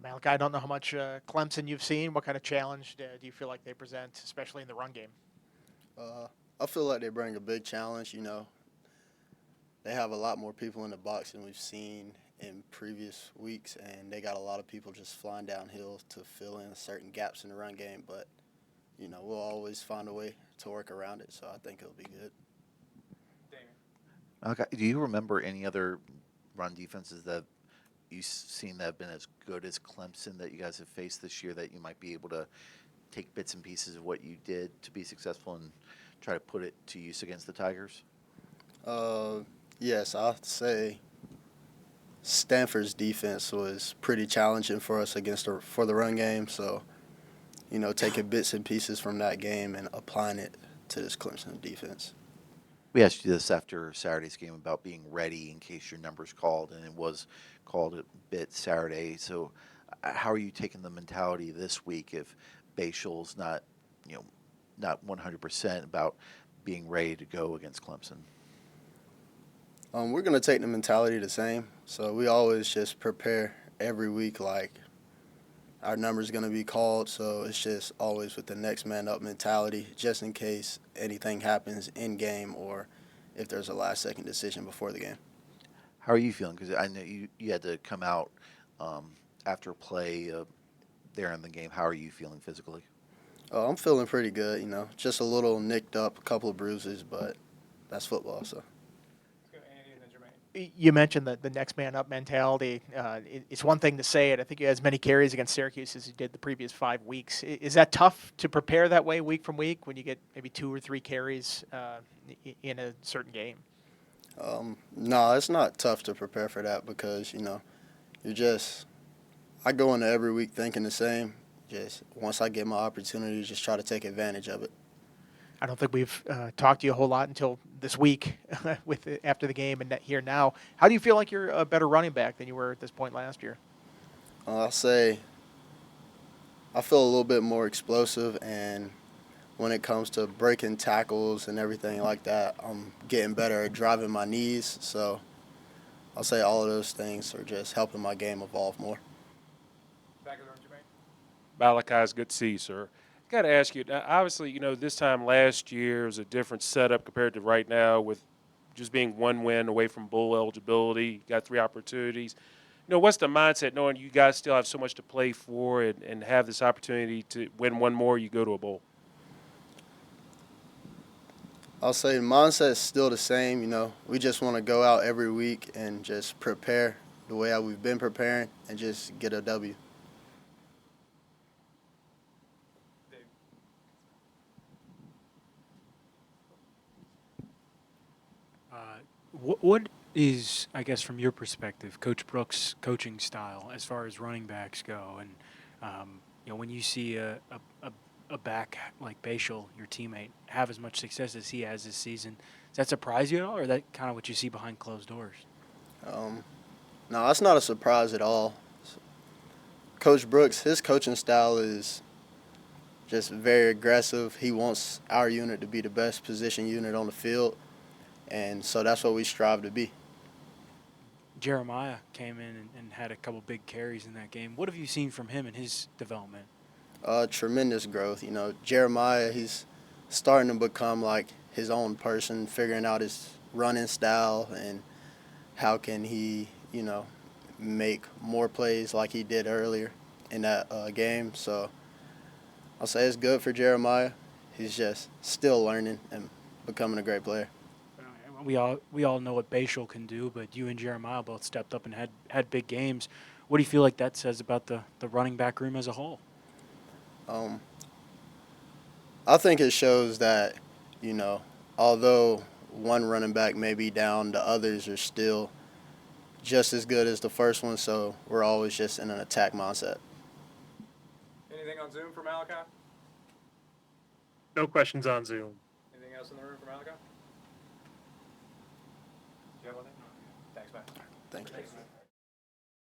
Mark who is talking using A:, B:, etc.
A: Malachi, I don't know how much Clemson you've seen. What kind of challenge do you feel like they present, especially in the run game?
B: Uh, I feel like they bring a big challenge. They have a lot more people in the box than we've seen in previous weeks, and they got a lot of people just flying downhill to fill in certain gaps in the run game. But we'll always find a way to work around it. So I think it'll be good.
C: Okay. Do you remember any other run defenses that you've seen that have been as good as Clemson that you guys have faced this year that you might be able to take bits and pieces of what you did to be successful and try to put it to use against the Tigers?
B: Uh, yes, I'd say Stanford's defense was pretty challenging for us for the run game. So taking bits and pieces from that game and applying it to this Clemson defense.
C: We asked you this after Saturday's game about being ready in case your number's called, and it was called a bit Saturday. So, how are you taking the mentality this week if Bayshul's you know, not 100% about being ready to go against Clemson?
B: We're going to take the mentality the same. So we always just prepare every week like our number's going to be called. So it's just always with the next man up mentality just in case anything happens in game or if there's a last second decision before the game.
C: How are you feeling? Because I know you had to come out after play there in the game. How are you feeling physically?
B: I'm feeling pretty good, just a little nicked up, a couple of bruises, but that's football. So.
A: You mentioned the next man up mentality. It's one thing to say it. I think you had as many carries against Syracuse as you did the previous 5 weeks. Is that tough to prepare that way week from week when you get maybe 2 or 3 carries in a certain game?
B: No, it's not tough to prepare for that because, I go into every week thinking the same. Just once I get my opportunity, just try to take advantage of it.
A: I don't think we've talked to you a whole lot until this week after the game and here now. How do you feel like you're a better running back than you were at this point last year?
B: I'll say I feel a little bit more explosive, and when it comes to breaking tackles and everything like that, I'm getting better at driving my knees. So I'll say all of those things are just helping my game evolve more.
D: Malachi, it's good to see you, sir. Got to ask you, obviously, this time last year was a different setup compared to right now with just being one win away from bowl eligibility. You got 3 opportunities. What's the mindset knowing you guys still have so much to play for and have this opportunity to win one more, you go to a bowl?
B: I'll say the mindset is still the same. We just want to go out every week and just prepare the way we've been preparing and just get a W.
E: What is, I guess, from your perspective, Coach Brooks' coaching style as far as running backs go? And, when you see a back like Bayshul, your teammate, have as much success as he has this season, does that surprise you at all, or is that kind of what you see behind closed doors?
B: No, that's not a surprise at all. Coach Brooks, his coaching style is just very aggressive. He wants our unit to be the best position unit on the field, and so that's what we strive to be.
E: Jeremiah came in and had a couple big carries in that game. What have you seen from him in his development?
B: Tremendous growth. Jeremiah, he's starting to become like his own person, figuring out his running style and how can he, make more plays like he did earlier in that game. So I'll say it's good for Jeremiah. He's just still learning and becoming a great player.
E: We all know what Bayshul can do, but you and Jeremiah both stepped up and had big games. What do you feel like that says about the running back room as a whole?
B: I think it shows that, although one running back may be down, the others are still just as good as the first one, so we're always just in an attack mindset.
F: Anything on Zoom for Malachi?
G: No questions on Zoom.
F: Anything else in the room for Malachi? Do you have one? Thanks, man.
B: Thank you.